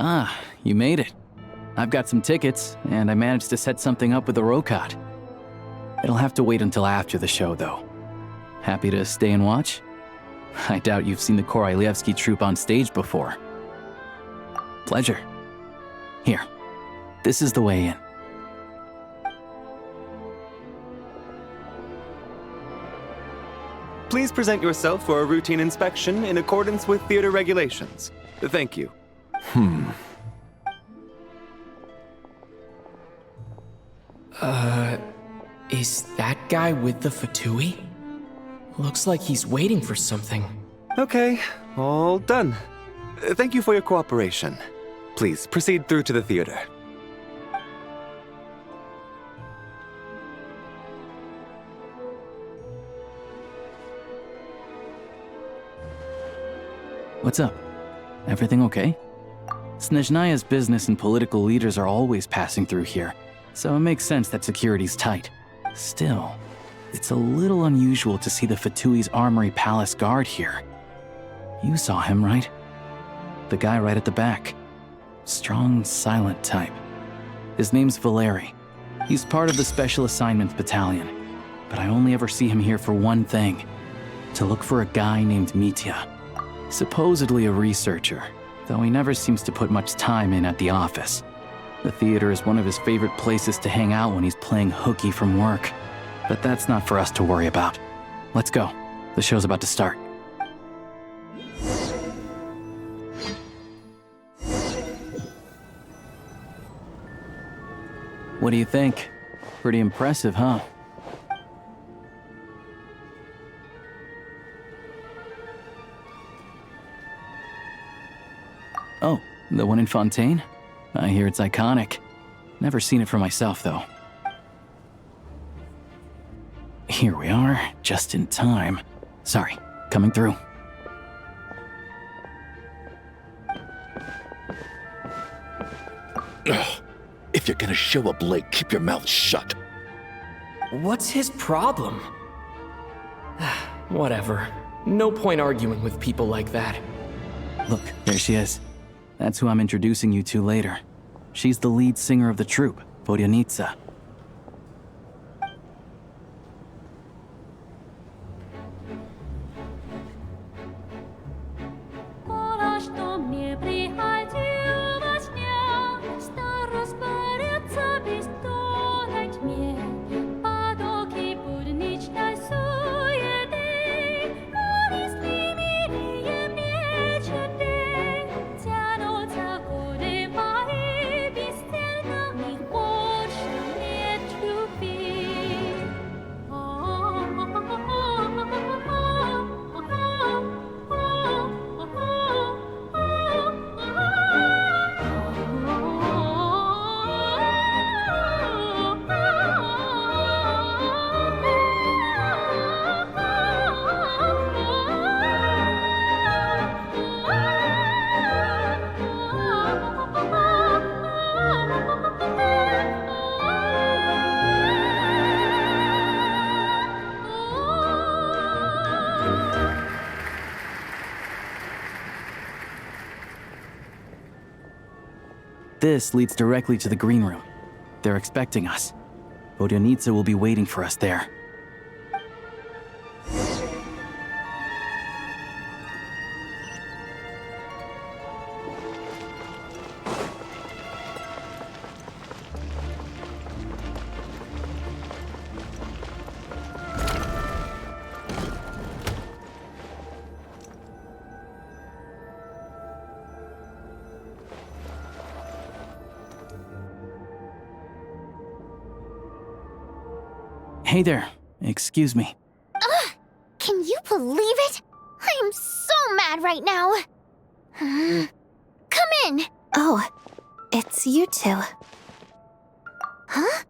Ah, you made it. I've got some tickets, and I managed to set something up with the Rokot. It'll have to wait until after the show, though. Happy to stay and watch? I doubt you've seen the Korolevskiy troupe on stage before. Pleasure. Here, this is the way in. Please present yourself for a routine inspection in accordance with theater regulations. Thank you. Is that guy with the fatui? Looks like he's waiting for something. Okay, all done. Thank you for your cooperation. Please proceed through to the theater. What's up? Everything okay? Snezhnaya's business and political leaders are always passing through here, so it makes sense that security's tight. Still, it's a little unusual to see the Fatui's Armory Palace guard here. You saw him, right? The guy right at the back. Strong, silent type. His name's Valeri. He's part of the Special Assignments Battalion, but I only ever see him here for one thing: to look for a guy named Mitya. Supposedly a researcher, though he never seems to put much time in at the office. The theater is one of his favorite places to hang out when he's playing hooky from work. But that's not for us to worry about. Let's go. The show's about to start. What do you think? Pretty impressive, huh? Oh, the one in Fontaine? I hear it's iconic. Never seen it for myself, though. Here we are, just in time. Sorry, coming through. Ugh. If you're gonna show up late, keep your mouth shut. What's his problem? Whatever. No point arguing with people like that. Look, there she is. That's who I'm introducing you to later. She's the lead singer of the troupe, Vodyanitsa. This leads directly to the Greenroom. They're expecting us. Vodyanitsa will be waiting for us there. Hey there, excuse me. Ugh! Can you believe it? I'm so mad right now. Come in. Oh, it's you two. Huh?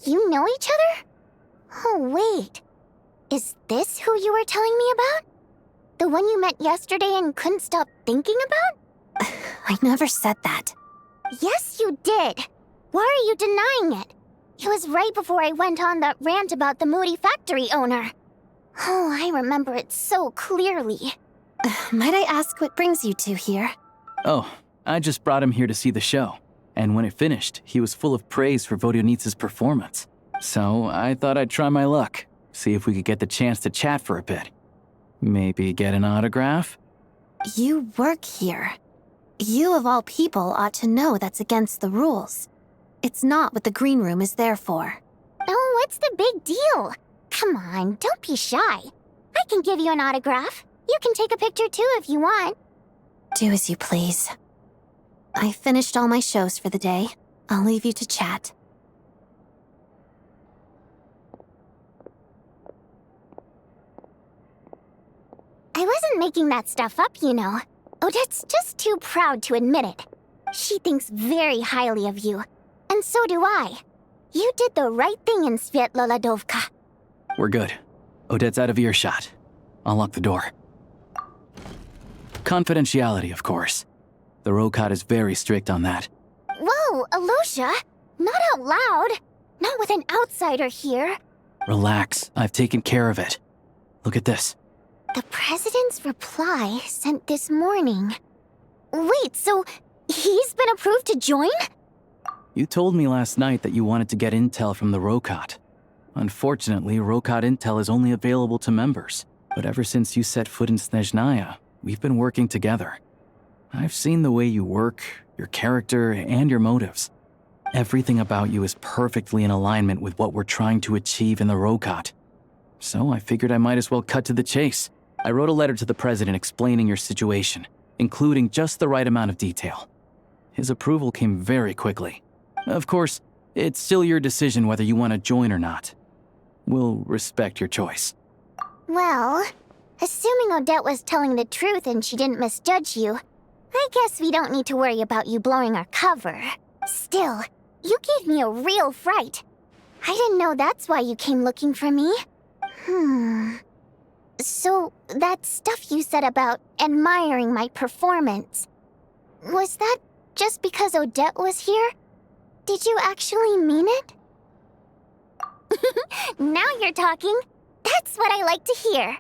You know each other? Oh, wait. Is this who you were telling me about? The one you met yesterday and couldn't stop thinking about? I never said that. Yes, you did. Why are you denying it? It was right before I went on that rant about the moody factory owner. Oh, I remember it so clearly. Might I ask what brings you two here? Oh, I just brought him here to see the show, and when it finished, he was full of praise for Vodyanitsa's performance. So I thought I'd try my luck, see if we could get the chance to chat for a bit. Maybe get an autograph? You work here. You of all people ought to know that's against the rules. It's not what the Greenroom is there for. Oh, what's the big deal? Come on, don't be shy. I can give you an autograph. You can take a picture too if you want. Do as you please. I finished all my shows for the day. I'll leave you to chat. I wasn't making that stuff up, you know. Odette's just too proud to admit it. She thinks very highly of you. And so do I. You did the right thing in Svietloladovka. We're good. Odette's out of earshot. I'll lock the door. Confidentiality, of course. The Rokot is very strict on that. Whoa, Alyosha! Not out loud! Not with an outsider here. Relax, I've taken care of it. Look at this. The President's reply sent this morning. Wait, so he's been approved to join? You told me last night that you wanted to get intel from the Rokot. Unfortunately, Rokot intel is only available to members. But ever since you set foot in Snezhnaya, we've been working together. I've seen the way you work, your character, and your motives. Everything about you is perfectly in alignment with what we're trying to achieve in the Rokot. So I figured I might as well cut to the chase. I wrote a letter to the President explaining your situation, including just the right amount of detail. His approval came very quickly. Of course, it's still your decision whether you want to join or not. We'll respect your choice. Well, assuming Odette was telling the truth and she didn't misjudge you, I guess we don't need to worry about you blowing our cover. Still, you gave me a real fright. I didn't know that's why you came looking for me. So, that stuff you said about admiring my performance, was that just because Odette was here? Did you actually mean it? Now you're talking. That's what I like to hear.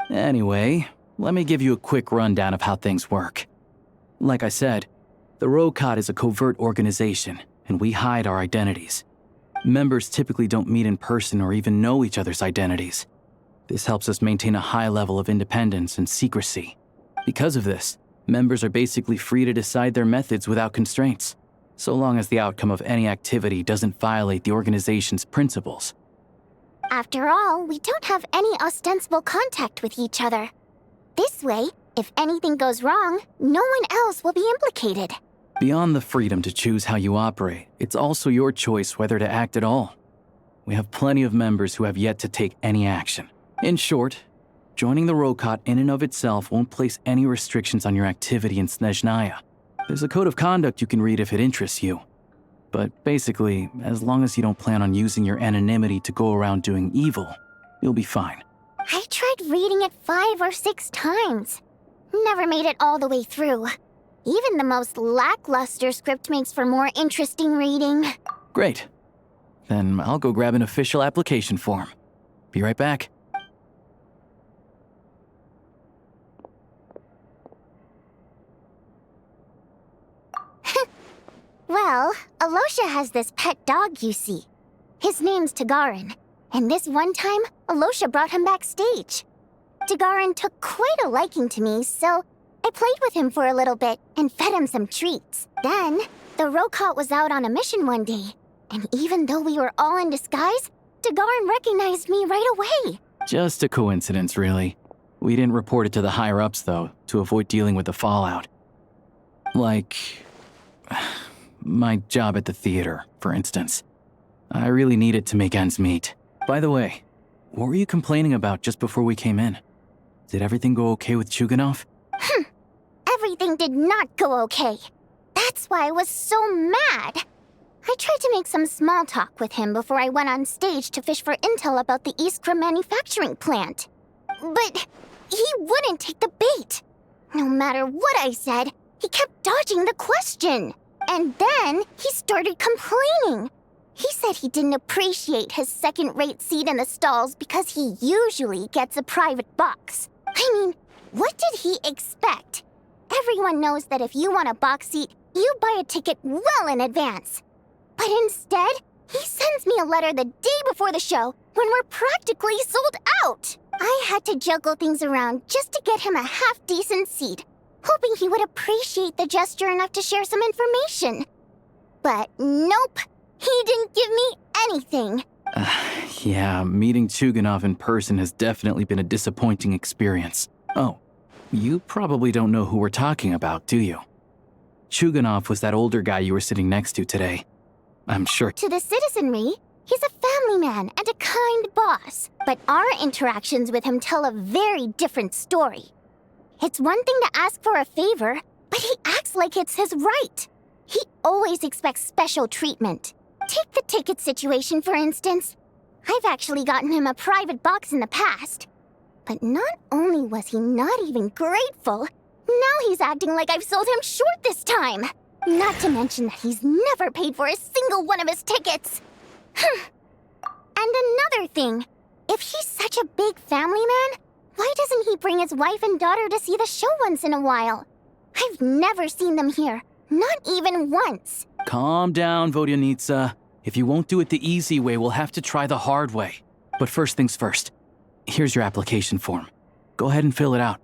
Anyway, let me give you a quick rundown of how things work. Like I said, the Rokot is a covert organization, and we hide our identities. Members typically don't meet in person or even know each other's identities. This helps us maintain a high level of independence and secrecy. Because of this, members are basically free to decide their methods without constraints, so long as the outcome of any activity doesn't violate the organization's principles. After all, we don't have any ostensible contact with each other. This way, if anything goes wrong, no one else will be implicated. Beyond the freedom to choose how you operate, it's also your choice whether to act at all. We have plenty of members who have yet to take any action. In short, joining the Rokot in and of itself won't place any restrictions on your activity in Snezhnaya. There's a code of conduct you can read if it interests you. But basically, as long as you don't plan on using your anonymity to go around doing evil, you'll be fine. I tried reading it 5 or 6 times. Never made it all the way through. Even the most lackluster script makes for more interesting reading. Great. Then I'll go grab an official application form. Be right back. Well, Alyosha has this pet dog, you see. His name's Tagarin, and this one time, Alyosha brought him backstage. Tagarin took quite a liking to me, so I played with him for a little bit and fed him some treats. Then, the Rokot was out on a mission one day, and even though we were all in disguise, Tagarin recognized me right away. Just a coincidence, really. We didn't report it to the higher-ups, though, to avoid dealing with the fallout. Like my job at the theater, for instance. I really needed to make ends meet. By the way, what were you complaining about just before we came in? Did everything go okay with Chuganov? Everything did not go okay. That's why I was so mad. I tried to make some small talk with him before I went on stage to fish for intel about the Iskra manufacturing plant. But he wouldn't take the bait. No matter what I said, he kept dodging the question. And then he started complaining. He said he didn't appreciate his second-rate seat in the stalls because he usually gets a private box. I mean, what did he expect? Everyone knows that if you want a box seat, you buy a ticket well in advance. But instead, he sends me a letter the day before the show when we're practically sold out. I had to juggle things around just to get him a half-decent seat, hoping he would appreciate the gesture enough to share some information. But nope, he didn't give me anything. Yeah, meeting Chuganov in person has definitely been a disappointing experience. Oh, you probably don't know who we're talking about, do you? Chuganov was that older guy you were sitting next to today. I'm sure. To the citizenry, he's a family man and a kind boss. But our interactions with him tell a very different story. It's one thing to ask for a favor, but he acts like it's his right. He always expects special treatment. Take the ticket situation, for instance. I've actually gotten him a private box in the past. But not only was he not even grateful, now he's acting like I've sold him short this time. Not to mention that he's never paid for a single one of his tickets. And another thing, if he's such a big family man, why doesn't he bring his wife and daughter to see the show once in a while? I've never seen them here, not even once. Calm down, Vodyanitsa. If you won't do it the easy way, we'll have to try the hard way. But first things first. Here's your application form. Go ahead and fill it out.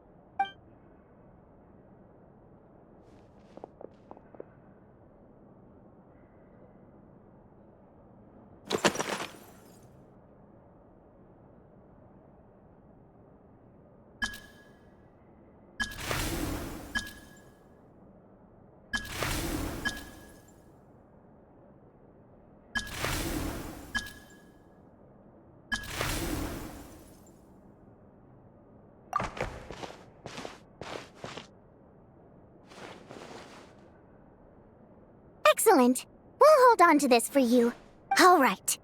Excellent. We'll hold on to this for you. All right.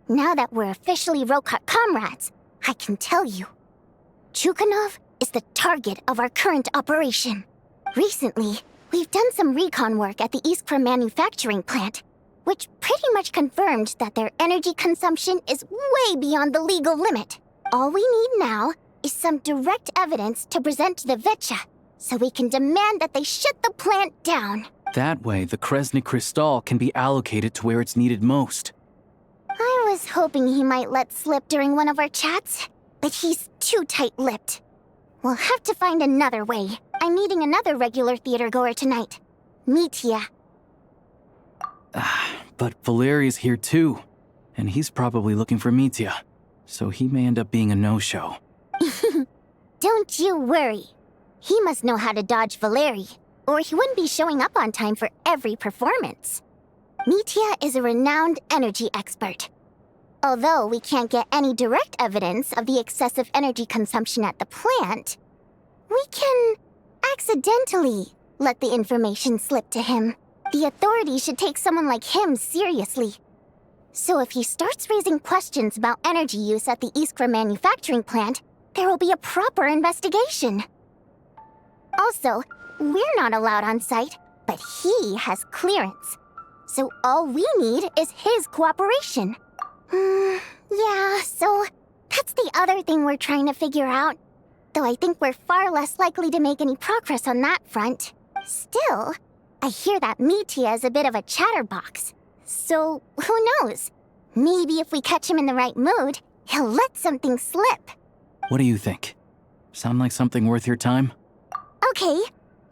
Now that we're officially Rokat comrades, I can tell you. Chuganov is the target of our current operation. Recently, we've done some recon work at the Iskra manufacturing plant, which pretty much confirmed that their energy consumption is way beyond the legal limit. All we need now is some direct evidence to present to the Veche, so we can demand that they shut the plant down. That way, the Kresny Crystal can be allocated to where it's needed most. I was hoping he might let slip during one of our chats, but he's too tight-lipped. We'll have to find another way. I'm meeting another regular theater goer tonight, Mitya. But Valeri's here too, and he's probably looking for Mitya, so he may end up being a no-show. Don't you worry. He must know how to dodge Valeri, or he wouldn't be showing up on time for every performance. Mitya is a renowned energy expert. Although we can't get any direct evidence of the excessive energy consumption at the plant, we can accidentally let the information slip to him. The authorities should take someone like him seriously. So if he starts raising questions about energy use at the Iskra manufacturing plant, there will be a proper investigation. Also, we're not allowed on site, but he has clearance. So all we need is his cooperation. Yeah, so that's the other thing we're trying to figure out. Though I think we're far less likely to make any progress on that front. Still, I hear that Mitya is a bit of a chatterbox. So, who knows? Maybe if we catch him in the right mood, he'll let something slip. What do you think? Sound like something worth your time? Okay,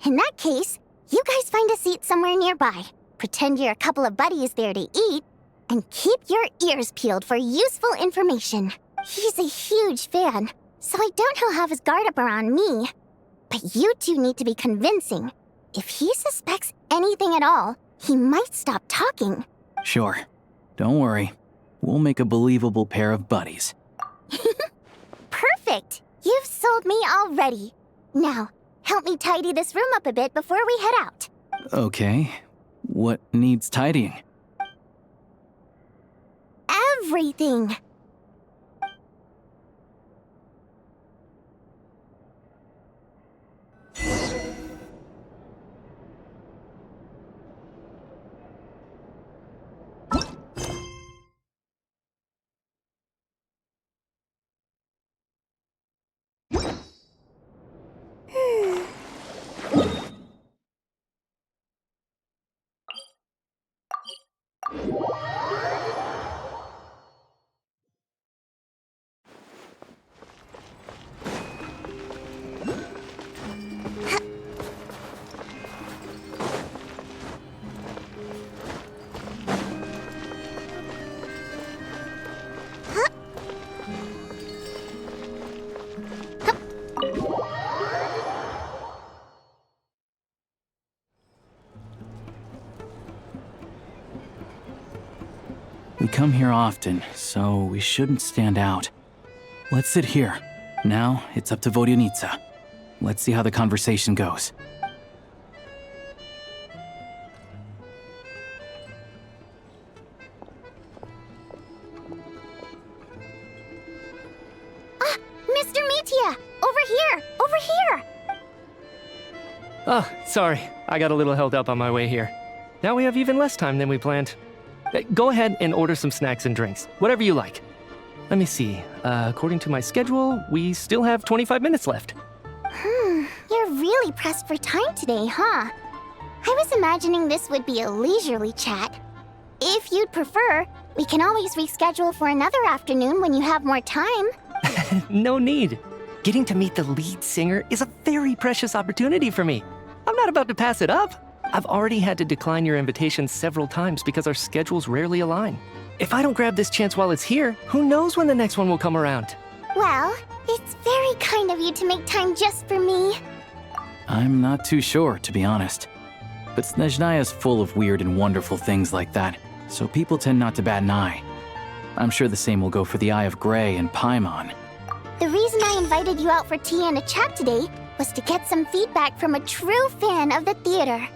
in that case, you guys find a seat somewhere nearby. Pretend you're a couple of buddies there to eat, and keep your ears peeled for useful information. He's a huge fan, so I doubt he'll have his guard up around me. But you two need to be convincing. If he suspects anything at all, he might stop talking. Sure. Don't worry. We'll make a believable pair of buddies. Perfect! You've sold me already. Now, help me tidy this room up a bit before we head out. Okay. What needs tidying? Everything! come here often, so we shouldn't stand out. Let's sit here. Now, it's up to Vodyanitsa. Let's see how the conversation goes. Mr. Mitya! Over here! Over here! Oh, sorry. I got a little held up on my way here. Now we have even less time than we planned. Go ahead and order some snacks and drinks. Whatever you like. Let me see. According to my schedule, we still have 25 minutes left. You're really pressed for time today, huh? I was imagining this would be a leisurely chat. If you'd prefer, we can always reschedule for another afternoon when you have more time. No need. Getting to meet the lead singer is a very precious opportunity for me. I'm not about to pass it up. I've already had to decline your invitation several times because our schedules rarely align. If I don't grab this chance while it's here, who knows when the next one will come around? Well, it's very kind of you to make time just for me. I'm not too sure, to be honest. But Snezhnaya's full of weird and wonderful things like that, so people tend not to bat an eye. I'm sure the same will go for the Eye of Grey and Paimon. The reason I invited you out for tea and a chat today was to get some feedback from a true fan of the theater.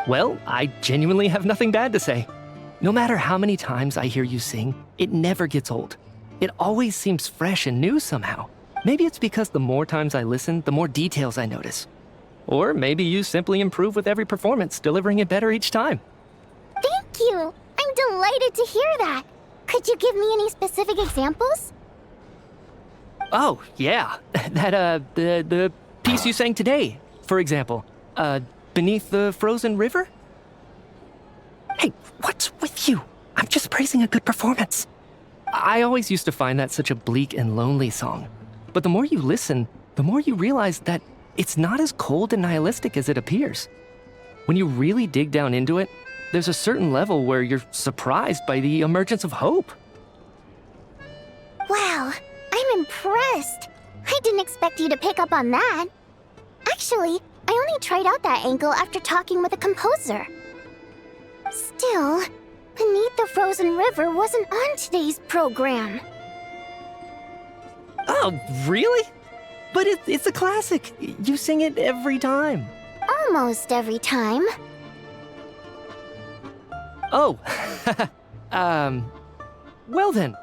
Well, I genuinely have nothing bad to say. No matter how many times I hear you sing, it never gets old. It always seems fresh and new somehow. Maybe it's because the more times I listen, the more details I notice. Or maybe you simply improve with every performance, delivering it better each time. Thank you! I'm delighted to hear that. Could you give me any specific examples? Oh, yeah. The piece you sang today, for example. Beneath the Frozen River? Hey, what's with you? I'm just praising a good performance. I always used to find that such a bleak and lonely song. But the more you listen, the more you realize that it's not as cold and nihilistic as it appears. When you really dig down into it, there's a certain level where you're surprised by the emergence of hope. Wow, I'm impressed. I didn't expect you to pick up on that. Actually, I only tried out that angle after talking with a composer. Still, Beneath the Frozen River wasn't on today's program. Oh, really? But it's a classic. You sing it every time. Almost every time. Oh, well then,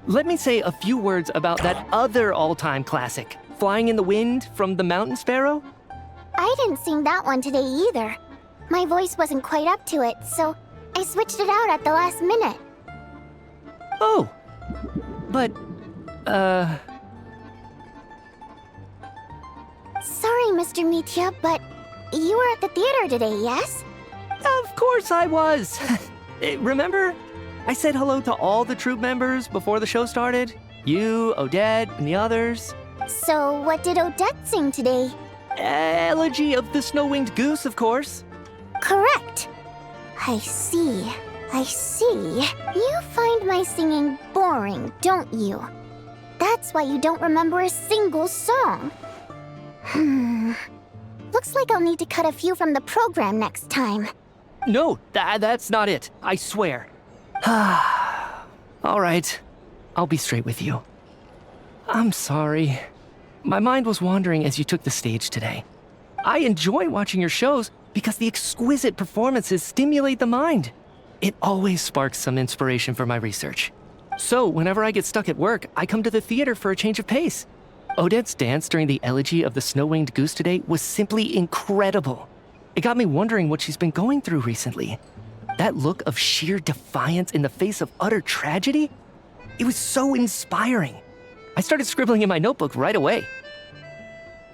let me say a few words about that other all-time classic, Flying in the Wind from the Mountain Sparrow. I didn't sing that one today either. My voice wasn't quite up to it, so I switched it out at the last minute. Oh, but, Sorry, Mr. Mitya, but you were at the theater today, yes? Of course I was. Remember? I said hello to all the troupe members before the show started. You, Odette, and the others. So what did Odette sing today? Elegy of the Snow-Winged Goose, of course. Correct. I see. You find my singing boring, don't you? That's why you don't remember a single song. Looks like I'll need to cut a few from the program next time. No, that's not it. I swear. All right. I'll be straight with you. I'm sorry. My mind was wandering as you took the stage today. I enjoy watching your shows because the exquisite performances stimulate the mind. It always sparks some inspiration for my research. So whenever I get stuck at work, I come to the theater for a change of pace. Odette's dance during the elegy of the Snow-Winged Goose today was simply incredible. It got me wondering what she's been going through recently. That look of sheer defiance in the face of utter tragedy? It was so inspiring. I started scribbling in my notebook right away.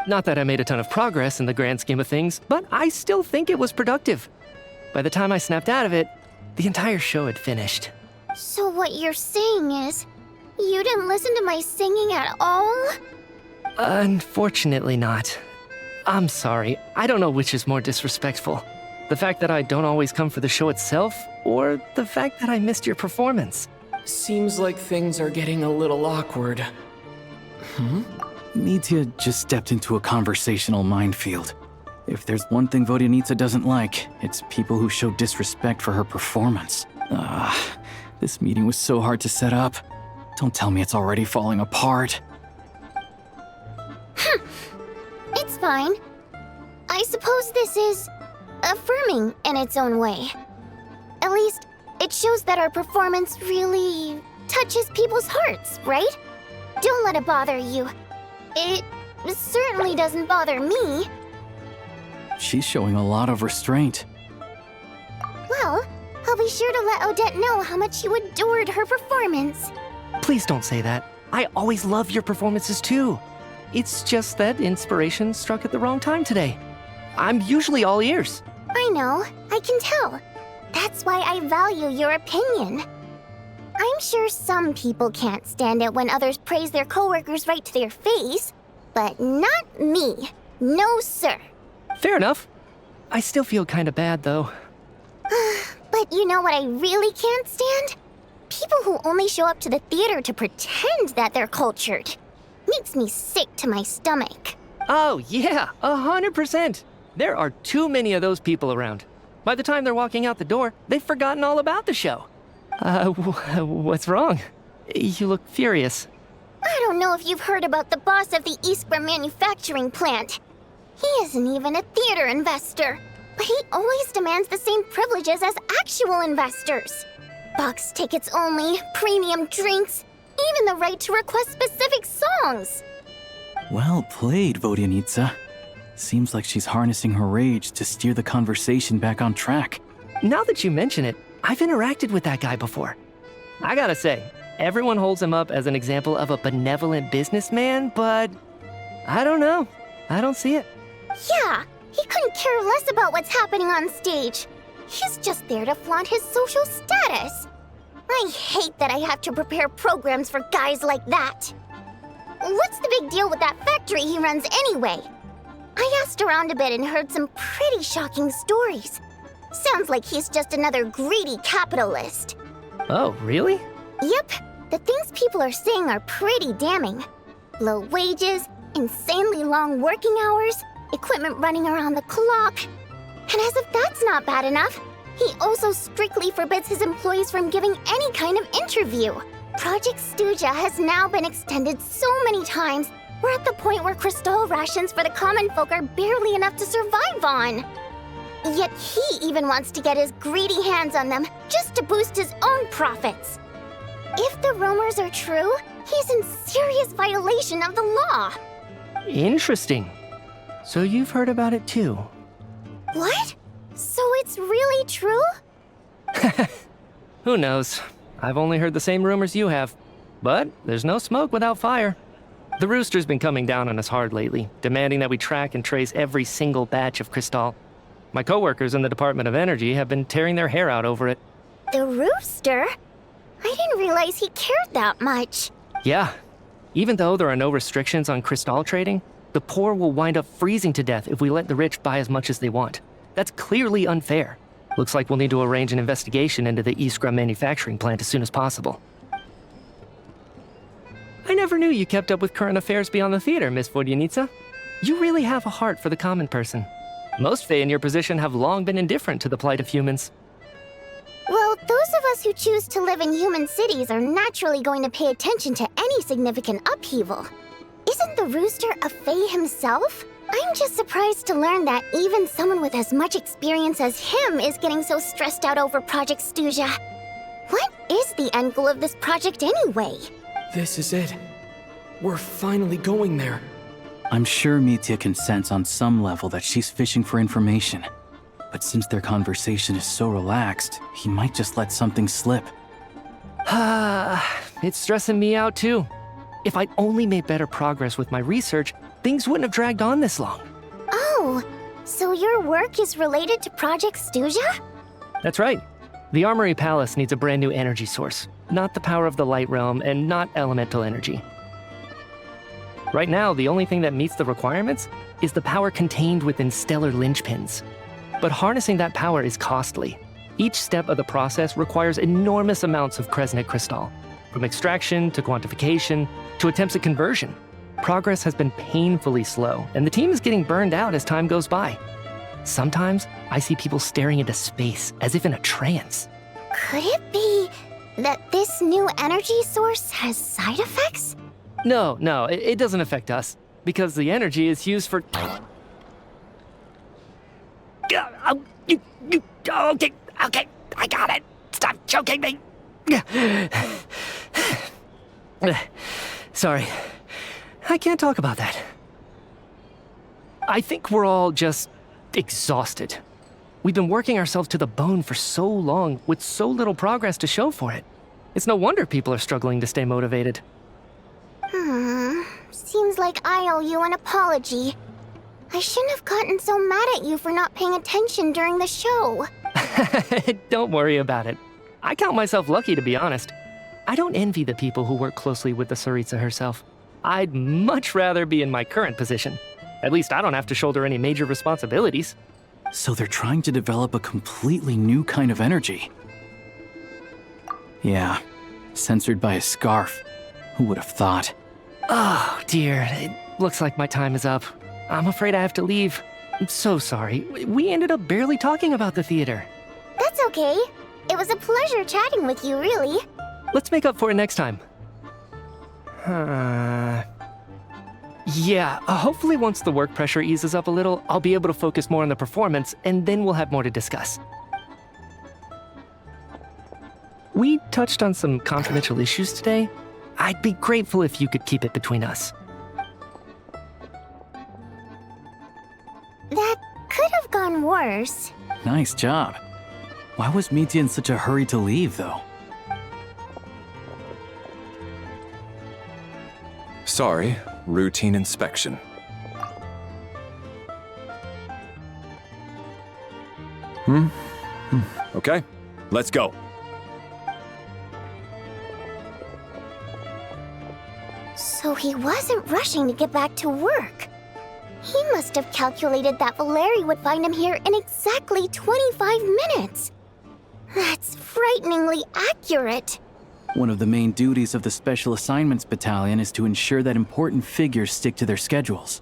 Not that I made a ton of progress in the grand scheme of things, but I still think it was productive. By the time I snapped out of it, the entire show had finished. So what you're saying is, you didn't listen to my singing at all? Unfortunately not. I'm sorry, I don't know which is more disrespectful. The fact that I don't always come for the show itself, or the fact that I missed your performance. Seems like things are getting a little awkward. Mitya just stepped into a conversational minefield. If there's one thing Vodyanitsa doesn't like, it's people who show disrespect for her performance. This meeting was so hard to set up. Don't tell me it's already falling apart. It's fine. I suppose this is affirming in its own way. At least, it shows that our performance really touches people's hearts, right? Don't let it bother you. It certainly doesn't bother me. She's showing a lot of restraint. Well, I'll be sure to let Odette know how much you adored her performance. Please don't say that. I always love your performances too. It's just that inspiration struck at the wrong time today. I'm usually all ears. I know, I can tell. That's why I value your opinion. I'm sure some people can't stand it when others praise their coworkers right to their face, but not me. No, sir. Fair enough. I still feel kinda bad though. But you know what I really can't stand? People who only show up to the theater to pretend that they're cultured. Makes me sick to my stomach. Oh yeah, 100%. There are too many of those people around. By the time they're walking out the door, they've forgotten all about the show. What's wrong? You look furious. I don't know if you've heard about the boss of the Iskra manufacturing plant. He isn't even a theater investor, but he always demands the same privileges as actual investors. Box tickets only, premium drinks, even the right to request specific songs. Well played, Vodyanitsa. Seems like she's harnessing her rage to steer the conversation back on track. Now that you mention it, I've interacted with that guy before. I gotta say, everyone holds him up as an example of a benevolent businessman, but I don't know. I don't see it. Yeah, he couldn't care less about what's happening on stage. He's just there to flaunt his social status. I hate that I have to prepare programs for guys like that. What's the big deal with that factory he runs anyway? I asked around a bit and heard some pretty shocking stories. Sounds like he's just another greedy capitalist. Oh, really? Yep, the things people are saying are pretty damning. Low wages, insanely long working hours, equipment running around the clock. And as if that's not bad enough, he also strictly forbids his employees from giving any kind of interview. Project Stuja has now been extended so many times, we're at the point where crystal rations for the common folk are barely enough to survive on. Yet he even wants to get his greedy hands on them just to boost his own profits. If the rumors are true, he's in serious violation of the law. Interesting. So you've heard about it too? What? So it's really true? Who knows? I've only heard the same rumors you have. But there's no smoke without fire. The Rooster's been coming down on us hard lately, demanding that we track and trace every single batch of Crystal. My coworkers in the Department of Energy have been tearing their hair out over it. The Rooster? I didn't realize he cared that much. Yeah. Even though there are no restrictions on Crystal trading, the poor will wind up freezing to death if we let the rich buy as much as they want. That's clearly unfair. Looks like we'll need to arrange an investigation into the Iskra manufacturing plant as soon as possible. I never knew you kept up with current affairs beyond the theater, Miss Vodyanitsa. You really have a heart for the common person. Most Fae in your position have long been indifferent to the plight of humans. Well, those of us who choose to live in human cities are naturally going to pay attention to any significant upheaval. Isn't the Rooster a Fae himself? I'm just surprised to learn that even someone with as much experience as him is getting so stressed out over Project Stuja. What is the end goal of this project anyway? This is it. We're finally going there. I'm sure Mitya can sense on some level that she's fishing for information. But since their conversation is so relaxed, he might just let something slip. It's stressing me out too. If I'd only made better progress with my research, things wouldn't have dragged on this long. Oh, so your work is related to Project Stuja? That's right. The Armory Palace needs a brand new energy source. Not the power of the Light Realm and not elemental energy. Right now, the only thing that meets the requirements is the power contained within stellar linchpins. But harnessing that power is costly. Each step of the process requires enormous amounts of Kresnet crystal, from extraction to quantification to attempts at conversion. Progress has been painfully slow, and the team is getting burned out as time goes by. Sometimes, I see people staring into space as if in a trance. Could it be That this new energy source has side effects? No, it doesn't affect us, because the energy is used for... Okay, I got it. Stop choking me. Sorry, I can't talk about that. I think we're all just exhausted. We've been working ourselves to the bone for so long with so little progress to show for it. It's no wonder people are struggling to stay motivated. Seems like I owe you an apology. I shouldn't have gotten so mad at you for not paying attention during the show. Don't worry about it. I count myself lucky, to be honest. I don't envy the people who work closely with the Tsaritsa herself. I'd much rather be in my current position. At least I don't have to shoulder any major responsibilities. So they're trying to develop a completely new kind of energy. Yeah, censored by a scarf. Who would have thought? Oh, dear. It looks like my time is up. I'm afraid I have to leave. I'm so sorry. We ended up barely talking about the theater. That's okay. It was a pleasure chatting with you, really. Let's make up for it next time. Yeah, hopefully once the work pressure eases up a little, I'll be able to focus more on the performance, and then we'll have more to discuss. We touched on some confidential issues today. I'd be grateful if you could keep it between us. That could have gone worse. Nice job. Why was Mitya in such a hurry to leave, though? Sorry, routine inspection. Okay, let's go. So he wasn't rushing to get back to work. He must have calculated that Valeri would find him here in exactly 25 minutes. That's frighteningly accurate. One of the main duties of the Special Assignments Battalion is to ensure that important figures stick to their schedules.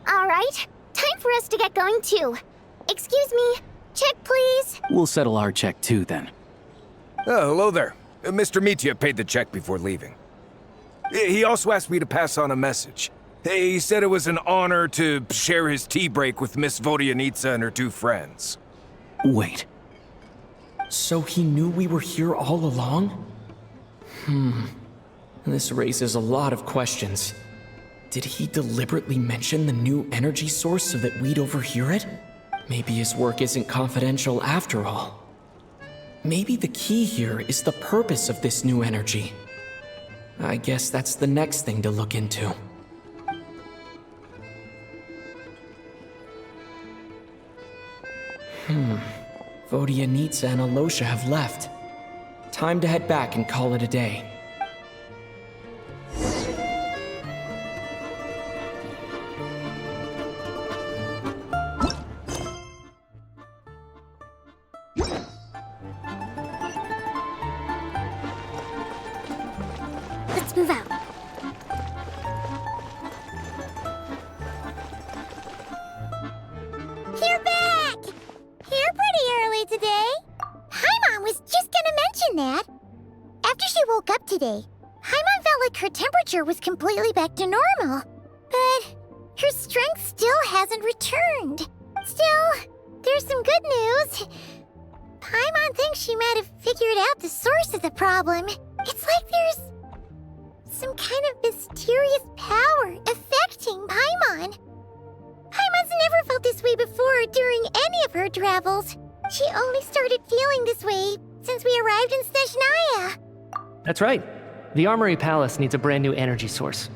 All right, time for us to get going too. Excuse me, check please. We'll settle our check too, then. Oh, hello there. Mr. Mitya paid the check before leaving. He also asked me to pass on a message. He said it was an honor to share his tea break with Miss Vodyanitsa and her two friends. Wait. So he knew we were here all along? This raises a lot of questions. Did he deliberately mention the new energy source so that we'd overhear it? Maybe his work isn't confidential after all. Maybe the key here is the purpose of this new energy. I guess that's the next thing to look into. Vodyanitsa and Alyosha have left. Time to head back and call it a day. Let's move out. You're back! Here pretty early today. Paimon was just gonna mention that. After she woke up today, Paimon felt like her temperature was completely back to normal. But her strength still hasn't returned. Still, there's some good news. Paimon thinks she might have figured out the source of the problem. It's like there's some kind of mysterious power affecting Paimon. Paimon's never felt this way before during any of her travels. She only started feeling this way since we arrived in Snezhnaya. That's right. The Armory Palace needs a brand new energy source.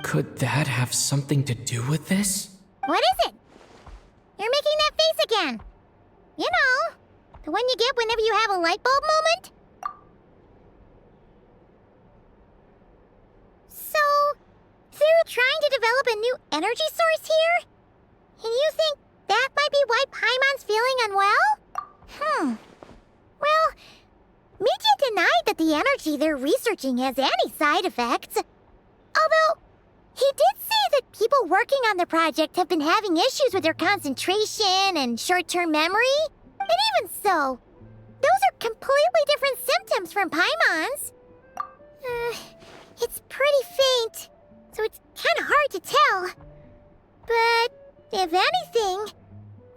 Could that have something to do with this? What is it? You're making that face again. You know, the one you get whenever you have a light bulb moment? So, they're trying to develop a new energy source here? And you think that might be why Paimon's feeling unwell? Well, Mitya denied that the energy they're researching has any side effects. Although, he did say that people working on the project have been having issues with their concentration and short-term memory. And even so, Those are completely different symptoms from Paimon's. It's pretty faint, so it's kinda hard to tell. But if anything,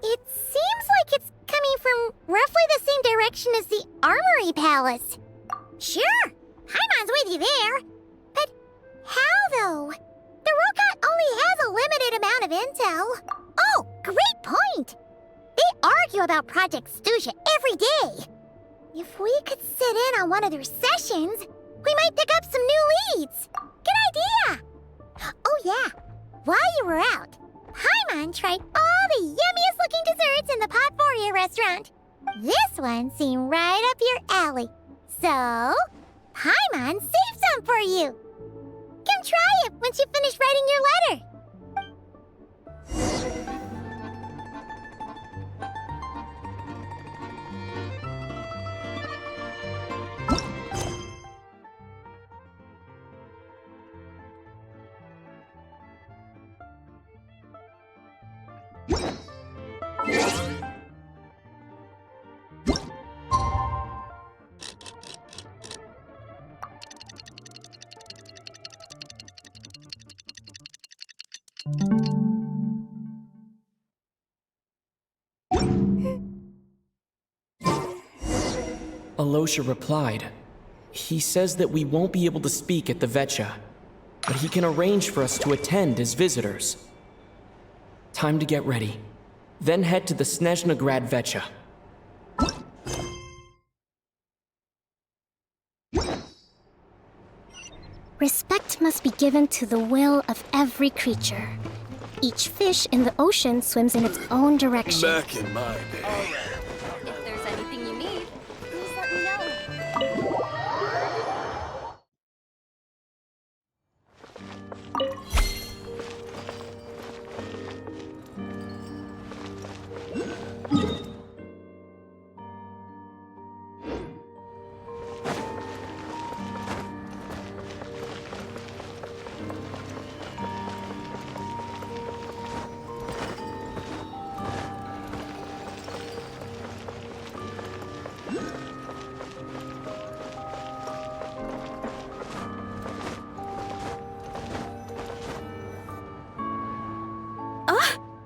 it seems like it's coming from roughly the same direction as the Armory Palace. Sure, Paimon's with you there. But how, though? The Rokat only has a limited amount of intel. Oh, great point! They argue about Project Stuja every day. If we could sit in on one of their sessions, we might pick up some new leads. Good idea! Oh yeah, while you were out, Paimon tried all the yummiest looking desserts in the Podvorye Restaurant. This one seemed right up your alley. So, Paimon saved some for you. Come try it once you finish writing your letter. Alyosha replied. He says that we won't be able to speak at the Veche, but he can arrange for us to attend as visitors. Time to get ready. Then head to the Snezhnograd Veche. Respect must be given to the will of every creature. Each fish in the ocean swims in its own direction. Back in my day. If there's anything you need, please let me know.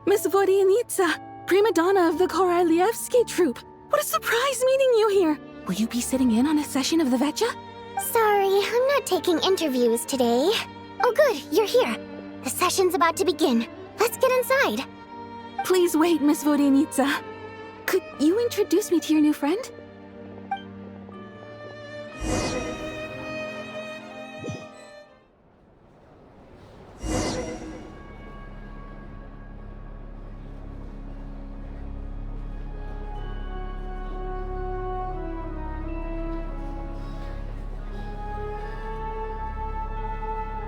Miss Vodyanitsa, prima donna of the Korolevskiy troupe. What a surprise meeting you here. Will you be sitting in on a session of the Veche? Sorry, I'm not taking interviews today. Oh good, you're here. The session's about to begin. Let's get inside. Please wait, Miss Vodyanitsa. Could you introduce me to your new friend?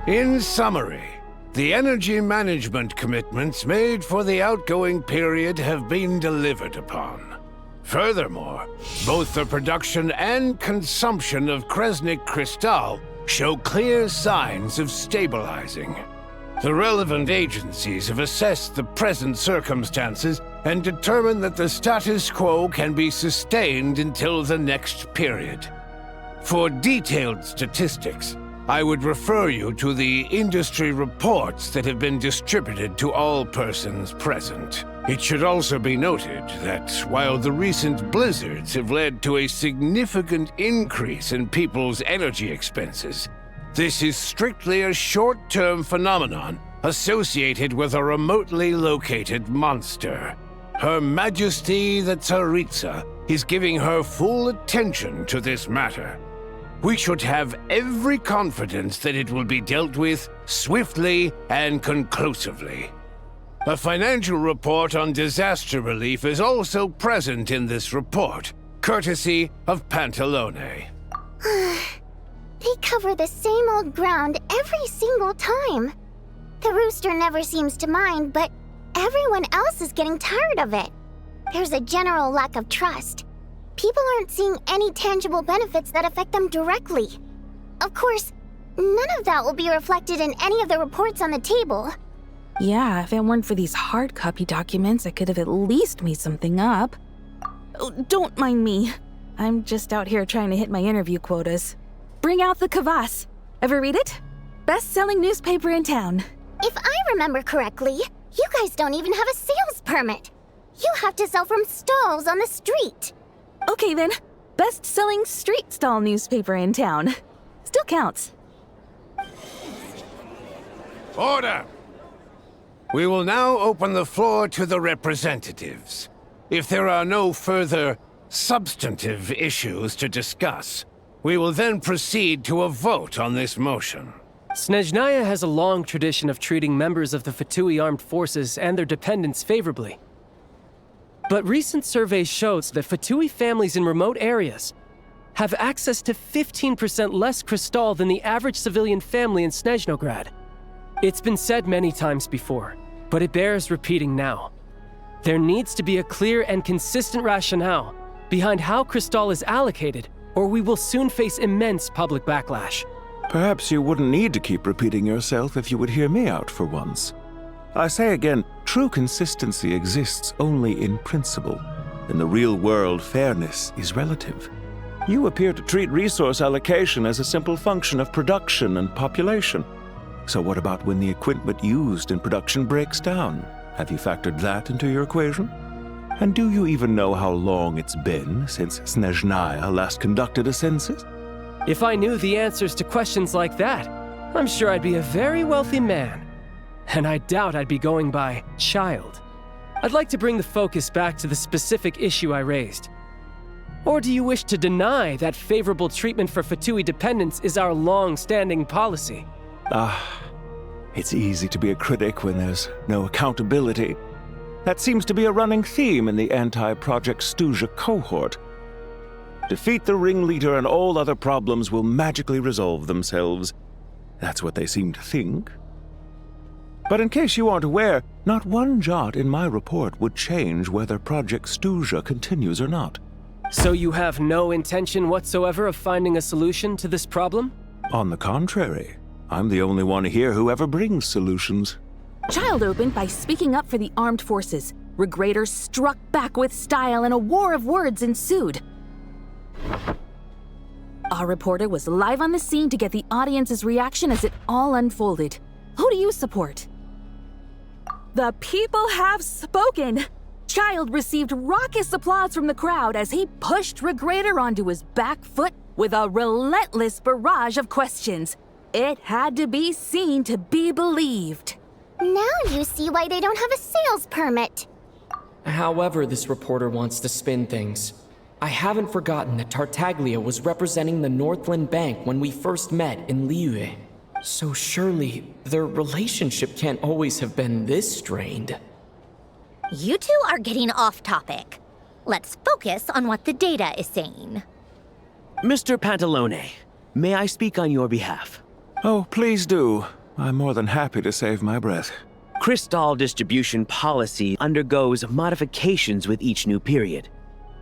In summary, the energy management commitments made for the outgoing period have been delivered upon. Furthermore, both the production and consumption of Kresnik Crystal show clear signs of stabilizing. The relevant agencies have assessed the present circumstances and determined that the status quo can be sustained until the next period. For detailed statistics, I would refer you to the industry reports that have been distributed to all persons present. It should also be noted that while the recent blizzards have led to a significant increase in people's energy expenses, this is strictly a short-term phenomenon associated with a remotely located monster. Her Majesty the Tsaritsa is giving her full attention to this matter. We should have every confidence that it will be dealt with swiftly and conclusively. A financial report on disaster relief is also present in this report, courtesy of Pantalone. They cover the same old ground every single time. The rooster never seems to mind, but everyone else is getting tired of it. There's a general lack of trust. People aren't seeing any tangible benefits that affect them directly. Of course, none of that will be reflected in any of the reports on the table. Yeah, if it weren't for these hard copy documents, I could have at least made something up. Oh, don't mind me. I'm just out here trying to hit my interview quotas. Bring out the kvass. Ever read it? Best-selling newspaper in town. If I remember correctly, you guys don't even have a sales permit. You have to sell from stalls on the street. Okay then, best-selling street stall newspaper in town. Still counts. Order! We will now open the floor to the representatives. If there are no further substantive issues to discuss, we will then proceed to a vote on this motion. Snezhnaya has a long tradition of treating members of the Fatui armed forces and their dependents favorably. But recent surveys show that Fatui families in remote areas have access to 15% less crystal than the average civilian family in Snezhnograd. It's been said many times before, but it bears repeating now. There needs to be a clear and consistent rationale behind how crystal is allocated, or we will soon face immense public backlash. Perhaps you wouldn't need to keep repeating yourself if you would hear me out for once. I say again, true consistency exists only in principle. In the real world, fairness is relative. You appear to treat resource allocation as a simple function of production and population. So what about when the equipment used in production breaks down? Have you factored that into your equation? And do you even know how long it's been since Snezhnaya last conducted a census? If I knew the answers to questions like that, I'm sure I'd be a very wealthy man. And I doubt I'd be going by child. I'd like to bring the focus back to the specific issue I raised. Or do you wish to deny that favorable treatment for Fatui dependents is our long-standing policy? It's easy to be a critic when there's no accountability. That seems to be a running theme in the anti-Project Stuja cohort. Defeat the ringleader and all other problems will magically resolve themselves. That's what they seem to think. But in case you aren't aware, not one jot in my report would change whether Project Stuja continues or not. So you have no intention whatsoever of finding a solution to this problem? On the contrary, I'm the only one here who ever brings solutions. Child opened by speaking up for the armed forces. Regrator struck back with style and a war of words ensued. Our reporter was live on the scene to get the audience's reaction as it all unfolded. Who do you support? The people have spoken! Child received raucous applause from the crowd as he pushed Regrator onto his back foot with a relentless barrage of questions. It had to be seen to be believed. Now you see why they don't have a sales permit. However this reporter wants to spin things, I haven't forgotten that Tartaglia was representing the Northland Bank when we first met in Liyue. So surely their relationship can't always have been this strained. You two are getting off topic. Let's focus on what the data is saying. Mr. Pantalone, may I speak on your behalf? Oh, please do. I'm more than happy to save my breath. Crystal distribution policy undergoes modifications with each new period.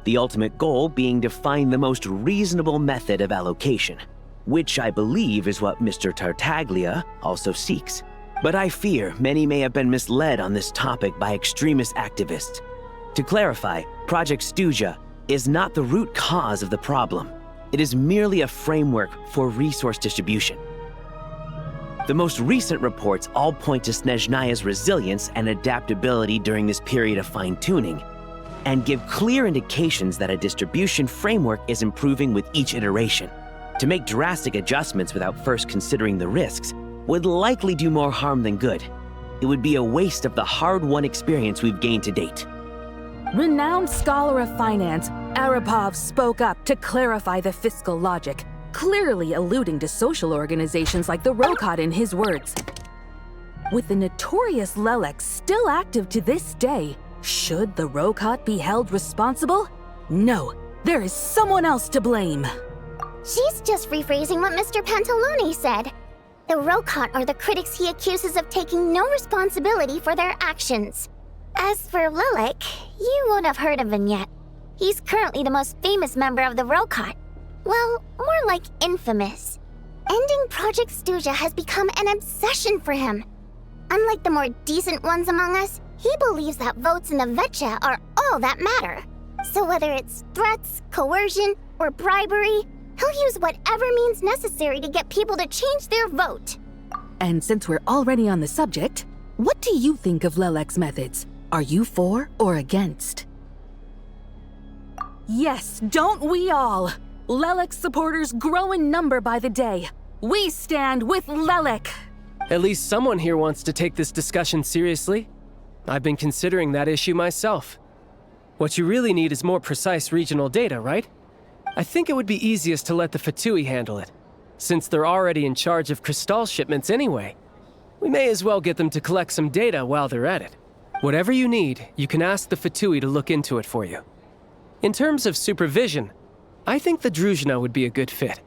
The ultimate goal being to find the most reasonable method of allocation, which I believe is what Mr. Tartaglia also seeks. But I fear many may have been misled on this topic by extremist activists. To clarify, Project Stuja is not the root cause of the problem. It is merely a framework for resource distribution. The most recent reports all point to Snezhnaya's resilience and adaptability during this period of fine-tuning, and give clear indications that a distribution framework is improving with each iteration. To make drastic adjustments without first considering the risks would likely do more harm than good. It would be a waste of the hard-won experience we've gained to date. Renowned scholar of finance, Arapov spoke up to clarify the fiscal logic, clearly alluding to social organizations like the Rokot in his words. With the notorious Lelek still active to this day, should the Rokot be held responsible? No, there is someone else to blame. She's just rephrasing what Mr. Pantalone said. The Rokot are the critics he accuses of taking no responsibility for their actions. As for Lelek, you won't have heard of him yet. He's currently the most famous member of the Rokot. Well, more like infamous. Ending Project Stuja has become an obsession for him. Unlike the more decent ones among us, he believes that votes in the Veche are all that matter. So whether it's threats, coercion, or bribery. He'll use whatever means necessary to get people to change their vote. And since we're already on the subject, what do you think of Lelek's methods? Are you for or against? Yes, don't we all? Lelek's supporters grow in number by the day. We stand with Lelek! At least someone here wants to take this discussion seriously. I've been considering that issue myself. What you really need is more precise regional data, right? I think it would be easiest to let the Fatui handle it, since they're already in charge of Crystal shipments anyway. We may as well get them to collect some data while they're at it. Whatever you need, you can ask the Fatui to look into it for you. In terms of supervision, I think the Druzhna would be a good fit.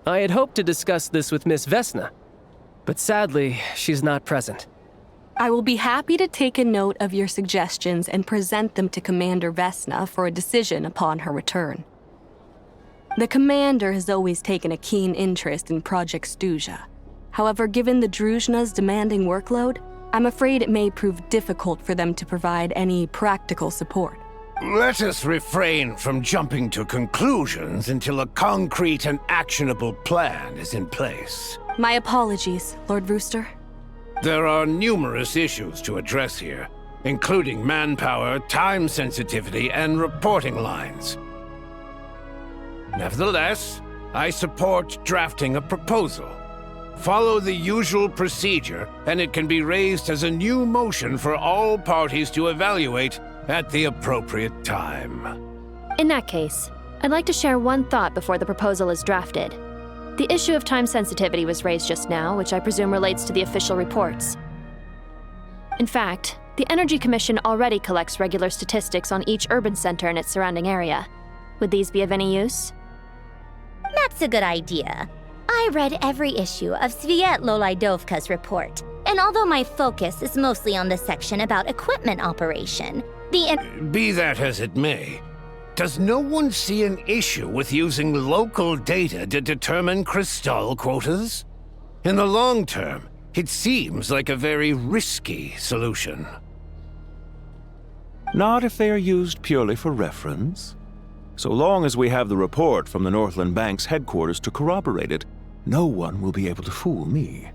I had hoped to discuss this with Miss Vesna, but sadly, she's not present. I will be happy to take a note of your suggestions and present them to Commander Vesna for a decision upon her return. The Commander has always taken a keen interest in Project Stuzha. However, given the Druzhna's demanding workload, I'm afraid it may prove difficult for them to provide any practical support. Let us refrain from jumping to conclusions until a concrete and actionable plan is in place. My apologies, Lord Rooster. There are numerous issues to address here, including manpower, time sensitivity, and reporting lines. Nevertheless, I support drafting a proposal. Follow the usual procedure, and it can be raised as a new motion for all parties to evaluate at the appropriate time. In that case, I'd like to share one thought before the proposal is drafted. The issue of time sensitivity was raised just now, which I presume relates to the official reports. In fact, the Energy Commission already collects regular statistics on each urban center and its surrounding area. Would these be of any use? That's a good idea. I read every issue of Svietlolaidovka's report, and although my focus is mostly on the section about equipment operation, Be that as it may, does no one see an issue with using local data to determine Crystal quotas? In the long term, it seems like a very risky solution. Not if they are used purely for reference. So long as we have the report from the Northland Bank's headquarters to corroborate it, no one will be able to fool me.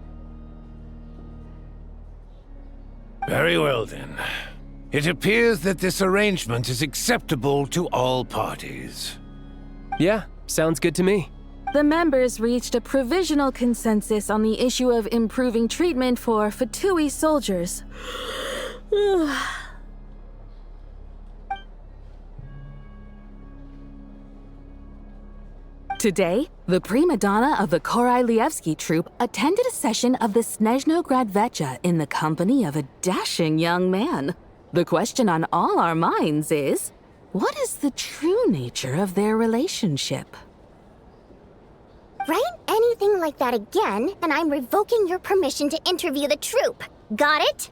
Very well then. It appears that this arrangement is acceptable to all parties. Yeah, sounds good to me. The members reached a provisional consensus on the issue of improving treatment for Fatui soldiers. Today, the prima donna of the Korolevskiy troupe attended a session of the Snezhnograd Veche in the company of a dashing young man. The question on all our minds is, what is the true nature of their relationship? Write anything like that again, and I'm revoking your permission to interview the troupe. Got it?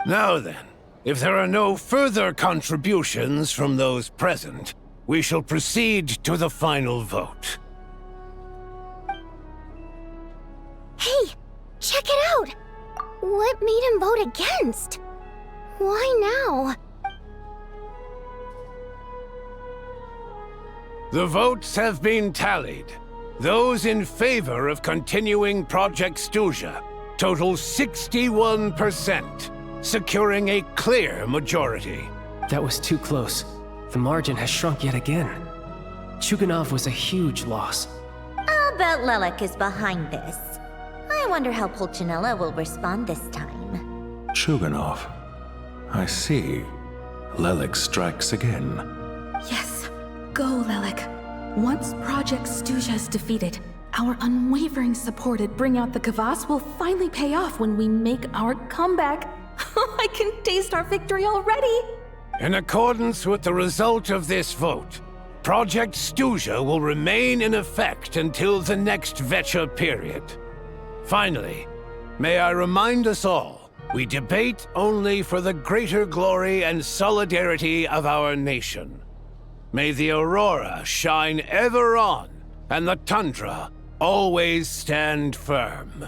Now then, if there are no further contributions from those present, we shall proceed to the final vote. Hey, check it out! What made him vote against? Why now? The votes have been tallied. Those in favor of continuing Project Stuzha total 61%. Securing a clear majority. That was too close. The margin has shrunk yet again. Chuganov was a huge loss. I'll bet Lelek is behind this. I wonder how Pulcinella will respond this time. Chuganov. I see. Lelek strikes again. Yes, go, Lelek. Once Project Stuzha is defeated, our unwavering support at Bring Out the Kvass will finally pay off when we make our comeback. I can taste our victory already! In accordance with the result of this vote, Project Stuzha will remain in effect until the next Veche period. Finally, may I remind us all, we debate only for the greater glory and solidarity of our nation. May the aurora shine ever on, and the tundra always stand firm.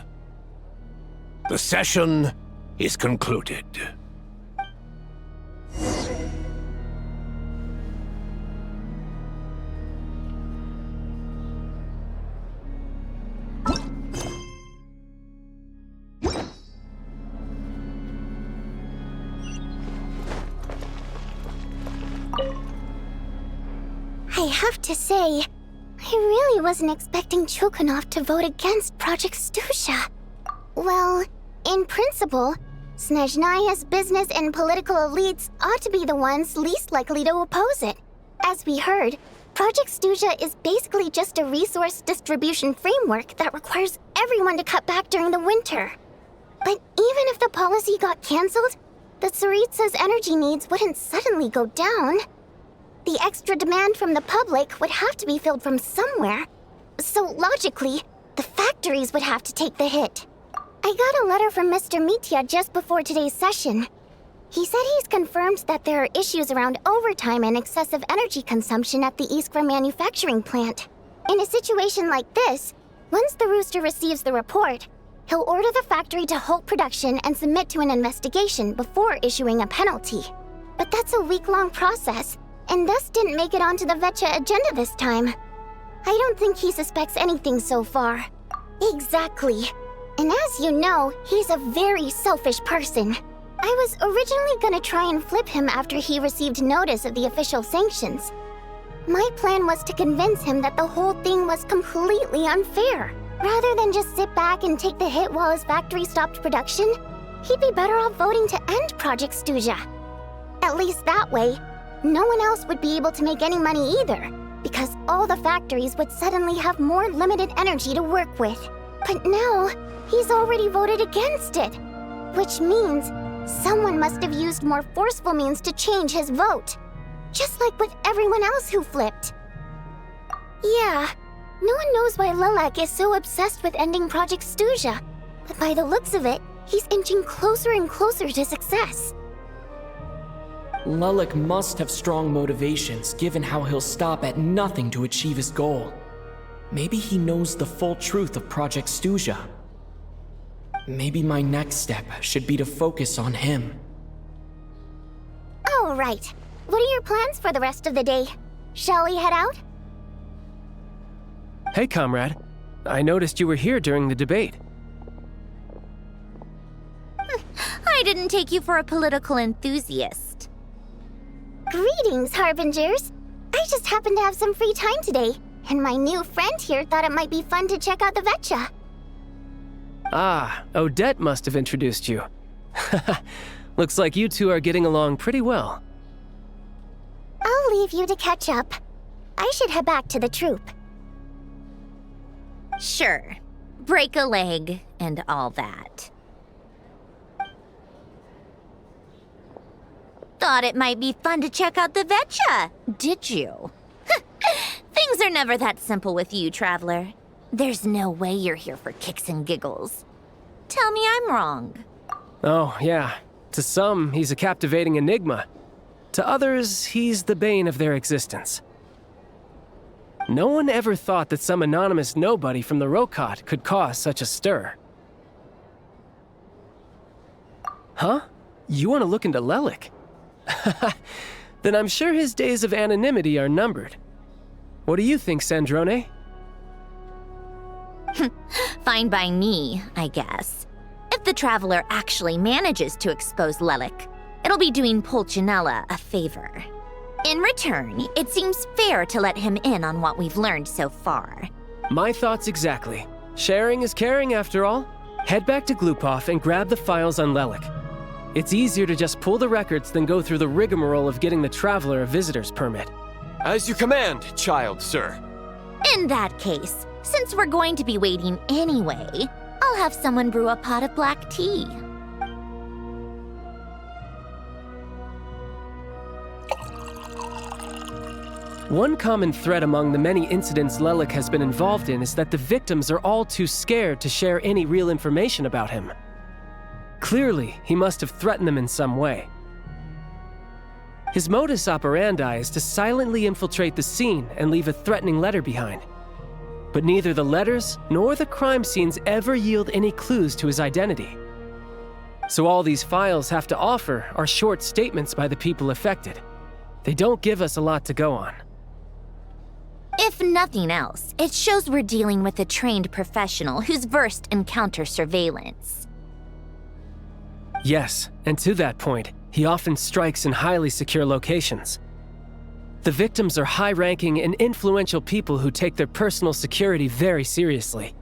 The session is concluded. I have to say, I really wasn't expecting Chukhanov to vote against Project Stusha. Well, in principle, Snezhnaya's business and political elites ought to be the ones least likely to oppose it. As we heard, Project Stusha is basically just a resource distribution framework that requires everyone to cut back during the winter. But even if the policy got cancelled, the Tsaritsa's energy needs wouldn't suddenly go down. The extra demand from the public would have to be filled from somewhere. So logically, the factories would have to take the hit. I got a letter from Mr. Mitya just before today's session. He said he's confirmed that there are issues around overtime and excessive energy consumption at the Iskra manufacturing plant. In a situation like this, once the Rooster receives the report, he'll order the factory to halt production and submit to an investigation before issuing a penalty. But that's a week-long process, and thus didn't make it onto the Veche agenda this time. I don't think he suspects anything so far. Exactly. And as you know, he's a very selfish person. I was originally gonna try and flip him after he received notice of the official sanctions. My plan was to convince him that the whole thing was completely unfair. Rather than just sit back and take the hit while his factory stopped production, he'd be better off voting to end Project Stusha. At least that way, no one else would be able to make any money either, because all the factories would suddenly have more limited energy to work with. But now, he's already voted against it, which means someone must have used more forceful means to change his vote, just like with everyone else who flipped. Yeah, no one knows why Lilac is so obsessed with ending Project Stusha, but by the looks of it, he's inching closer and closer to success. Lilac must have strong motivations, given how he'll stop at nothing to achieve his goal. Maybe he knows the full truth of Project Stusha. Maybe my next step should be to focus on him. All right. What are your plans for the rest of the day? Shall we head out? Hey, comrade. I noticed you were here during the debate. I didn't take you for a political enthusiast. Greetings, Harbingers. I just happened to have some free time today, and my new friend here thought it might be fun to check out the Veche. Ah, Odette must have introduced you. Looks like you two are getting along pretty well. I'll leave you to catch up. I should head back to the troop. Sure. Break a leg and all that. Thought it might be fun to check out the Veche, did you? Things are never that simple with you, Traveler. There's no way you're here for kicks and giggles. Tell me I'm wrong. Oh, yeah. To some, he's a captivating enigma. To others, he's the bane of their existence. No one ever thought that some anonymous nobody from the Rokot could cause such a stir. Huh? You want to look into Lelik? Then I'm sure his days of anonymity are numbered. What do you think, Sandrone? Fine by me, I guess. If the Traveler actually manages to expose Lelik, it'll be doing Pulcinella a favor. In return, it seems fair to let him in on what we've learned so far. My thoughts exactly. Sharing is caring, after all. Head back to Glupov and grab the files on Lelik. It's easier to just pull the records than go through the rigmarole of getting the Traveler a visitor's permit. As you command, child, sir. In that case, since we're going to be waiting anyway, I'll have someone brew a pot of black tea. One common thread among the many incidents Lelik has been involved in is that the victims are all too scared to share any real information about him. Clearly, he must have threatened them in some way. His modus operandi is to silently infiltrate the scene and leave a threatening letter behind. but neither the letters nor the crime scenes ever yield any clues to his identity. So all these files have to offer are short statements by the people affected. They don't give us a lot to go on. If nothing else, it shows we're dealing with a trained professional who's versed in counter-surveillance. Yes, and to that point, he often strikes in highly secure locations. The victims are high-ranking and influential people who take their personal security very seriously.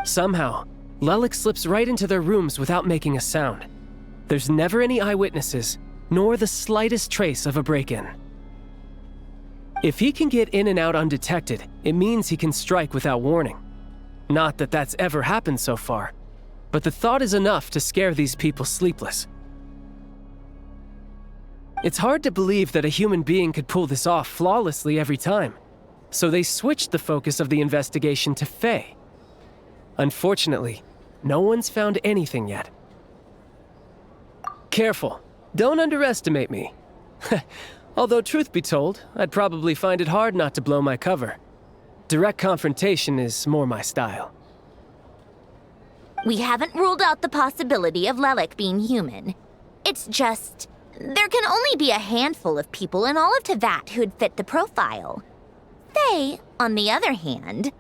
Somehow, Lelik slips right into their rooms without making a sound. There's never any eyewitnesses, nor the slightest trace of a break-in. If he can get in and out undetected, it means he can strike without warning. Not that that's ever happened so far, but the thought is enough to scare these people sleepless. It's hard to believe that a human being could pull this off flawlessly every time, so they switched the focus of the investigation to Veche. Unfortunately, no one's found anything yet. Careful, don't underestimate me. Although truth be told, I'd probably find it hard not to blow my cover. Direct confrontation is more my style. We haven't ruled out the possibility of Lelik being human. It's just, there can only be a handful of people in all of Teyvat who'd fit the profile. They, on the other hand,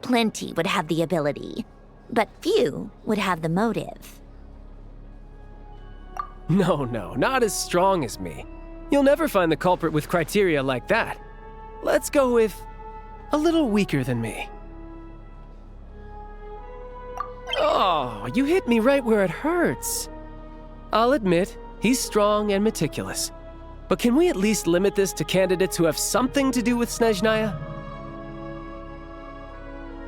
plenty would have the ability, but few would have the motive. No, not as strong as me. You'll never find the culprit with criteria like that. Let's go with a little weaker than me. Oh, you hit me right where it hurts. I'll admit, he's strong and meticulous. But can we at least limit this to candidates who have something to do with Snezhnaya?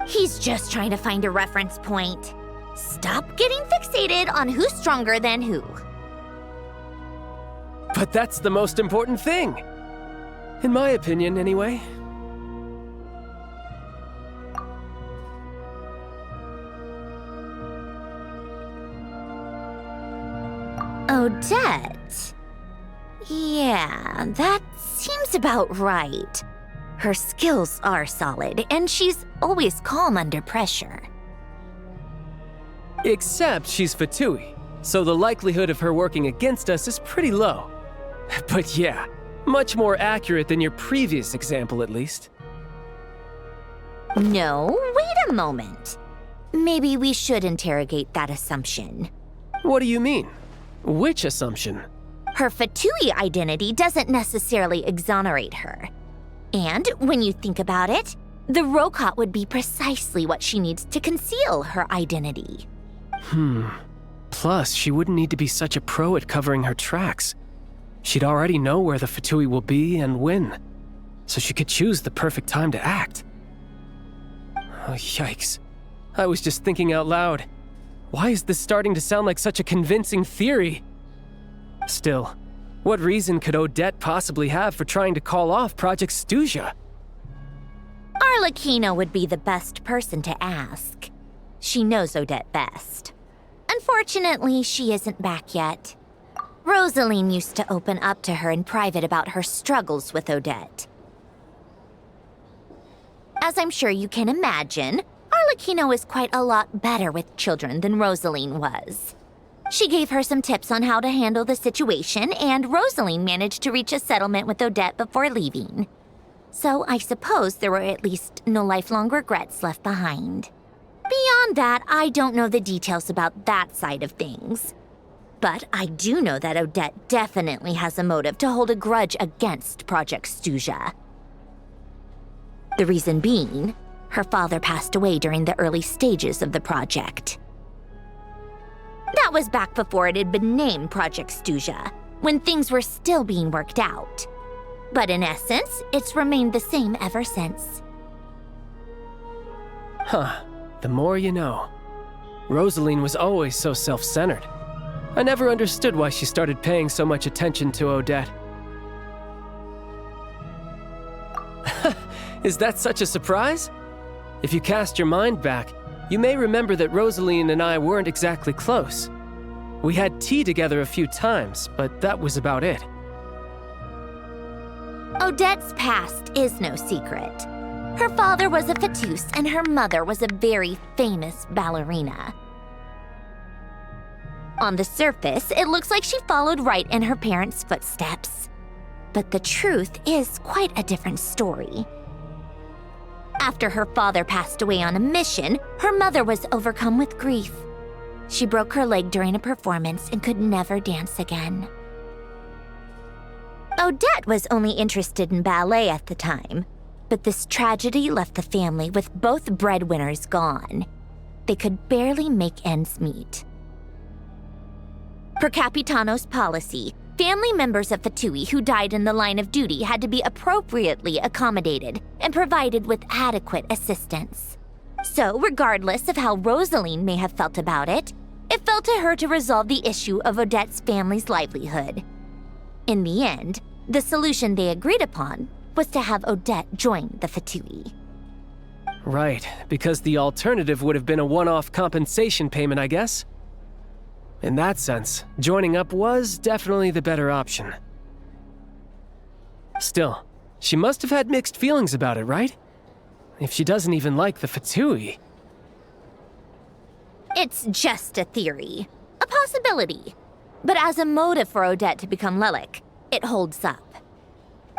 He's just trying to find a reference point. Stop getting fixated on who's stronger than who. But that's the most important thing. In my opinion, anyway. Odette? Yeah, that seems about right. Her skills are solid, and she's always calm under pressure. Except she's Fatui, so the likelihood of her working against us is pretty low. But yeah, much more accurate than your previous example, at least. No, wait a moment. Maybe we should interrogate that assumption. What do you mean? Which assumption? Her Fatui identity doesn't necessarily exonerate her. And when you think about it, the Rokot would be precisely what she needs to conceal her identity. Plus, she wouldn't need to be such a pro at covering her tracks. She'd already know where the Fatui will be and when, so she could choose the perfect time to act. Oh, yikes. I was just thinking out loud. Why is this starting to sound like such a convincing theory? Still, what reason could Odette possibly have for trying to call off Project Stuzha? Arlecchino would be the best person to ask. She knows Odette best. Unfortunately, she isn't back yet. Rosaline used to open up to her in private about her struggles with Odette. As I'm sure you can imagine, Arlecchino is quite a lot better with children than Rosaline was. She gave her some tips on how to handle the situation, and Rosaline managed to reach a settlement with Odette before leaving. So I suppose there were at least no lifelong regrets left behind. Beyond that, I don't know the details about that side of things. But I do know that Odette definitely has a motive to hold a grudge against Project Stuzha. The reason being, her father passed away during the early stages of the project. That was back before it had been named Project Stuzha, when things were still being worked out. But in essence, it's remained the same ever since. The more you know. Rosaline was always so self-centered. I never understood why she started paying so much attention to Odette. Is that such a surprise? If you cast your mind back, you may remember that Rosaline and I weren't exactly close. We had tea together a few times, but that was about it. Odette's past is no secret. Her father was a Fatus and her mother was a very famous ballerina. On the surface, it looks like she followed right in her parents' footsteps. But the truth is quite a different story. After her father passed away on a mission, her mother was overcome with grief. She broke her leg during a performance and could never dance again. Odette was only interested in ballet at the time, but this tragedy left the family with both breadwinners gone. They could barely make ends meet. Per Capitano's policy, family members of Fatui who died in the line of duty had to be appropriately accommodated and provided with adequate assistance. So, regardless of how Rosaline may have felt about it, it fell to her to resolve the issue of Odette's family's livelihood. In the end, the solution they agreed upon was to have Odette join the Fatui. Right, because the alternative would have been a one-off compensation payment, I guess. In that sense, joining up was definitely the better option. Still, she must have had mixed feelings about it, right? If she doesn't even like the Fatui. It's just a theory, a possibility. But as a motive for Odette to become Lelik, it holds up.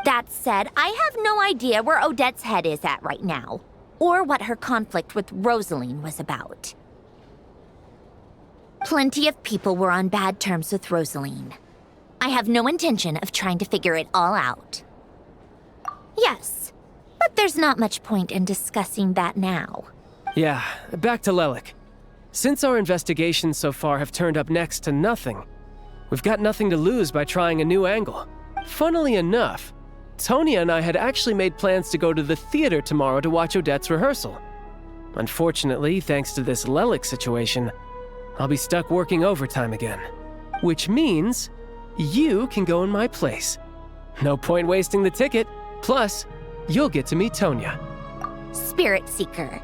That said, I have no idea where Odette's head is at right now, or what her conflict with Rosaline was about. Plenty of people were on bad terms with Rosaline. I have no intention of trying to figure it all out. Yes, but there's not much point in discussing that now. Yeah, back to Lelik. Since our investigations so far have turned up next to nothing, we've got nothing to lose by trying a new angle. Funnily enough, Tonya and I had actually made plans to go to the theater tomorrow to watch Odette's rehearsal. Unfortunately, thanks to this Lelik situation, I'll be stuck working overtime again. Which means you can go in my place. No point wasting the ticket, plus you'll get to meet Tonya. Spirit Seeker.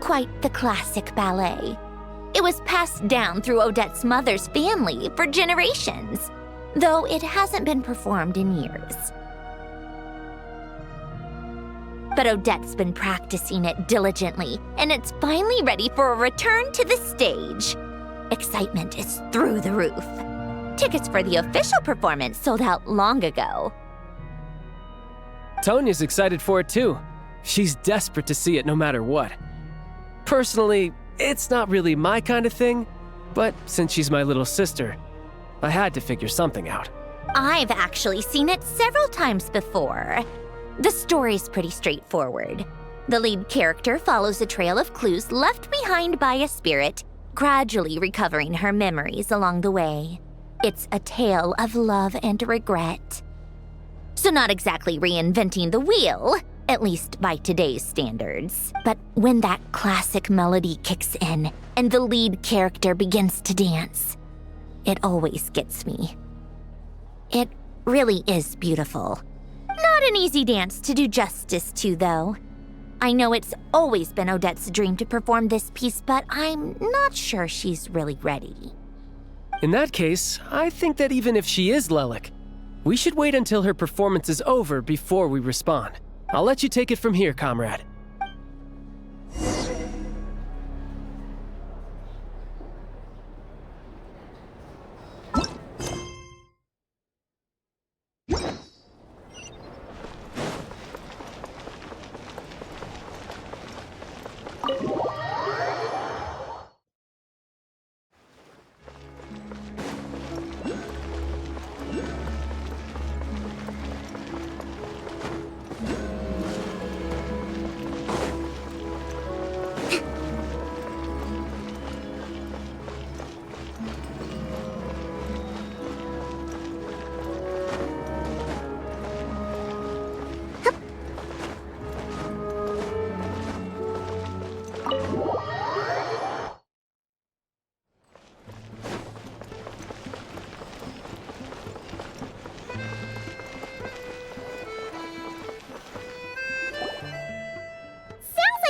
Quite the classic ballet. It was passed down through Odette's mother's family for generations, though it hasn't been performed in years. But Odette's been practicing it diligently, and it's finally ready for a return to the stage. Excitement is through the roof. Tickets for the official performance sold out long ago. Tonya's excited for it too. She's desperate to see it no matter what. Personally, it's not really my kind of thing, but since she's my little sister, I had to figure something out. I've actually seen it several times before. The story's pretty straightforward. The lead character follows a trail of clues left behind by a spirit, gradually recovering her memories along the way. It's a tale of love and regret. So not exactly reinventing the wheel, at least by today's standards. But when that classic melody kicks in and the lead character begins to dance, it always gets me. It really is beautiful. Not an easy dance to do justice to, though. I know it's always been Odette's dream to perform this piece, but I'm not sure she's really ready. In that case, I think that even if she is Lelik, we should wait until her performance is over before we respond. I'll let you take it from here, comrade.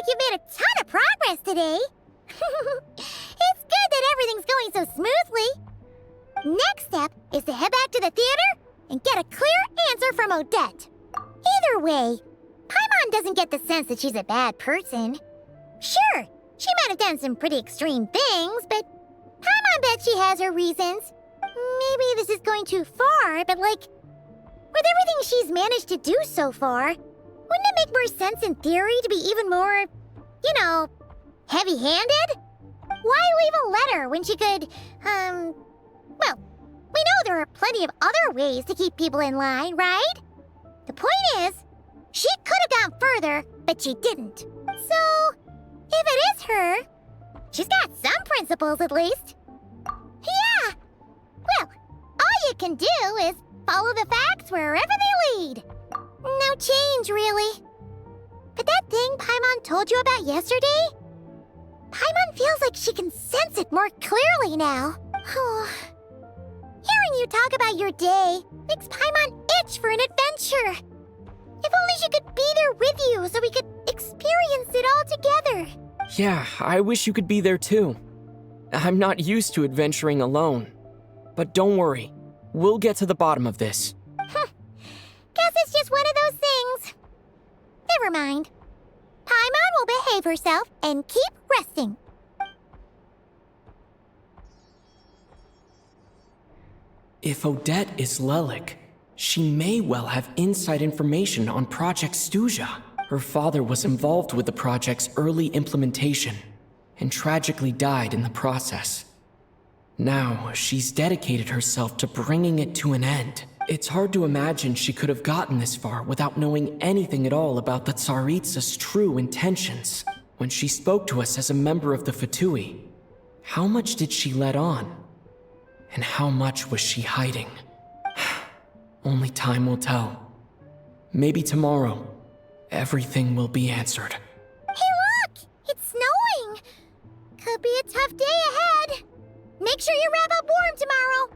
You made a ton of progress today. It's good that everything's going so smoothly. Next step is to head back to the theater and get a clear answer from Odette. Either way, Paimon Paimon doesn't get the sense that she's a bad person. Sure, she might have done some pretty extreme things, but Paimon bet she has her reasons. Maybe this is going too far, but like, with everything she's managed to do so far, wouldn't it make more sense in theory to be even more, you know, heavy-handed? Why leave a letter when she could, well, we know there are plenty of other ways to keep people in line, right? The point is, she could have gone further, but she didn't. So, if it is her, she's got some principles at least. Yeah! Well, all you can do is follow the facts wherever they lead. No change, really. But that thing Paimon told you about yesterday? Paimon feels like she can sense it more clearly now. Hearing you talk about your day makes Paimon itch for an adventure. If only she could be there with you so we could experience it all together. Yeah, I wish you could be there too. I'm not used to adventuring alone. But don't worry, we'll get to the bottom of this. Guess it's just one of those things. Never mind. Paimon will behave herself and keep resting. If Odette is Lelik, she may well have inside information on Project Stuja. Her father was involved with the project's early implementation and tragically died in the process. Now, she's dedicated herself to bringing it to an end. It's hard to imagine she could have gotten this far without knowing anything at all about the Tsaritsa's true intentions. When she spoke to us as a member of the Fatui, how much did she let on? And how much was she hiding? Only time will tell. Maybe tomorrow, everything will be answered. Hey look! It's snowing! Could be a tough day ahead. Make sure you wrap up warm tomorrow.